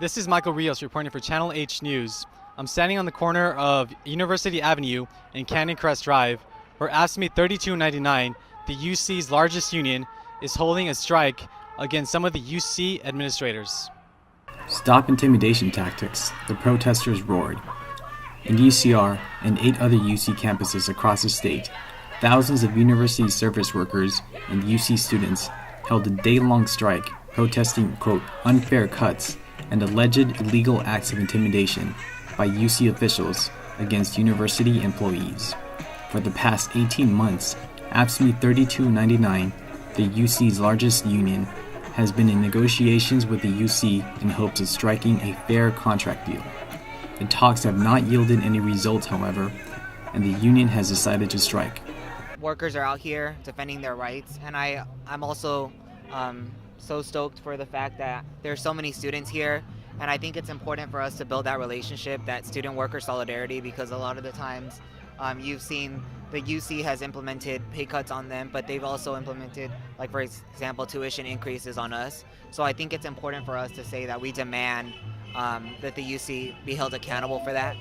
This is Michael Rios reporting for Channel H News. I'm standing on the corner of University Avenue and Canyon Crest Drive, where AFSCME 3299, the UC's largest union, is holding a strike against some of the UC administrators. Stop intimidation tactics, the protesters roared. In UCR and 8 other UC campuses across the state, thousands of university service workers and UC students held a day-long strike protesting, quote, unfair cuts and alleged illegal acts of intimidation by UC officials against university employees. For the past 18 months, AFSCME 3299, the UC's largest union, has been in negotiations with the UC in hopes of striking a fair contract deal. The talks have not yielded any results, however, and the union has decided to strike. Workers are out here defending their rights, and I'm also so stoked for the fact that there's so many students here, and I think it's important for us to build that relationship, that student-worker solidarity, because a lot of the times you've seen the UC has implemented pay cuts on them, but they've also implemented, like for example, tuition increases on us. So I think it's important for us to say that we demand that the UC be held accountable for that.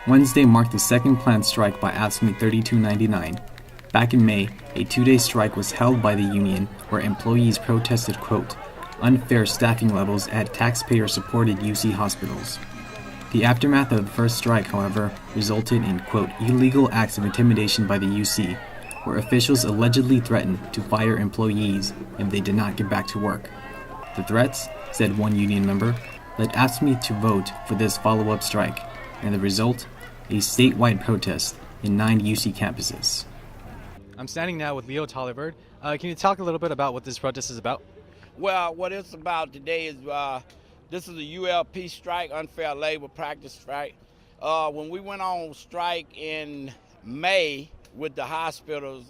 Wednesday marked the second planned strike by AFSCME 3299. Back in May, a 2-day strike was held by the union where employees protested, quote, unfair staffing levels at taxpayer-supported UC hospitals. The aftermath of the first strike, however, resulted in, quote, illegal acts of intimidation by the UC, where officials allegedly threatened to fire employees if they did not get back to work. The threats, said one union member, led AFSCME to vote for this follow-up strike, and the result, a statewide protest in 9 UC campuses. I'm standing now with Leo Tollivard. Can you talk a little bit about what this protest is about? Well, what it's about today is this is a ULP strike, unfair labor practice strike. When we went on strike in May with the hospitals,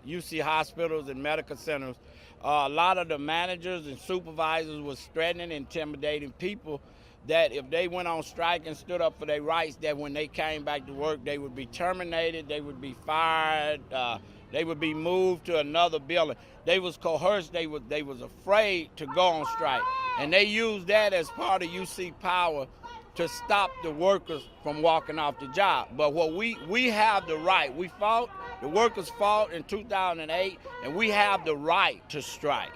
UC hospitals and medical centers, a lot of the managers and supervisors was threatening, intimidating people that if they went on strike and stood up for their rights, that when they came back to work, they would be terminated, they would be fired, they would be moved to another building. They was coerced, they was afraid to go on strike. And they used that as part of UC power to stop the workers from walking off the job. But what we have the right, we fought, the workers fought in 2008, and we have the right to strike.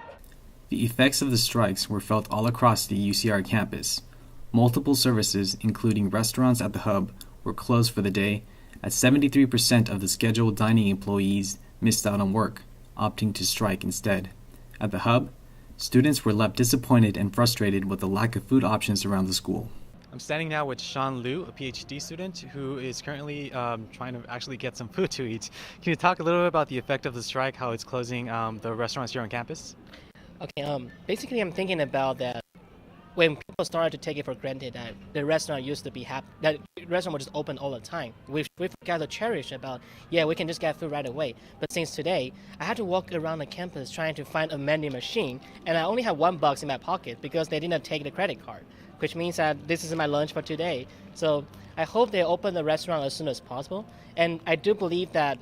The effects of the strikes were felt all across the UCR campus. Multiple services, including restaurants at the hub, were closed for the day, as 73% of the scheduled dining employees missed out on work, opting to strike instead. At the hub, students were left disappointed and frustrated with the lack of food options around the school. I'm standing now with Sean Liu, a PhD student who is currently trying to actually get some food to eat. Can you talk a little bit about the effect of the strike, how it's closing the restaurants here on campus? Okay, basically I'm thinking about that when people started to take it for granted that the restaurant used to be that the restaurant was just open all the time. We forgot to cherish about, we can just get food right away. But since today, I had to walk around the campus trying to find a vending machine, and I only have $1 in my pocket because they didn't take the credit card, which means that this is my lunch for today. So I hope they open the restaurant as soon as possible. And I do believe that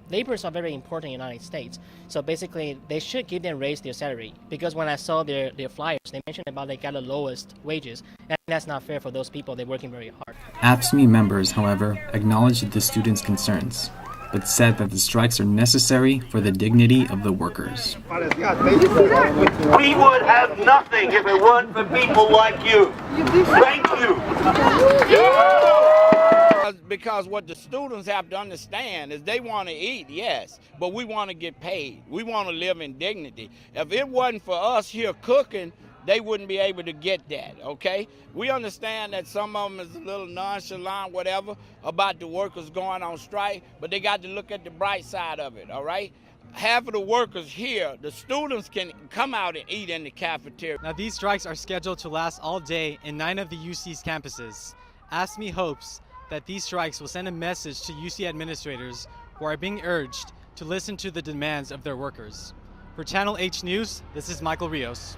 laborers are very important in the United States. So basically, they should give them raise their salary, because when I saw their flyers, they mentioned about they got the lowest wages, and that's not fair for those people. They're working very hard. AFSCME members, however, acknowledged the students' concerns, but said that the strikes are necessary for the dignity of the workers. We would have nothing if it weren't for people like you. Thank you. Because what the students have to understand is they want to eat, yes, but we want to get paid. We want to live in dignity. If it wasn't for us here cooking, they wouldn't be able to get that, okay? We understand that some of them is a little nonchalant, whatever, about the workers going on strike, but they got to look at the bright side of it, all right? Half of the workers here, the students can come out and eat in the cafeteria. Now, these strikes are scheduled to last all day in 9 of the UC's campuses. AFSCME hopes that these strikes will send a message to UC administrators who are being urged to listen to the demands of their workers. For Channel H News, this is Michael Rios.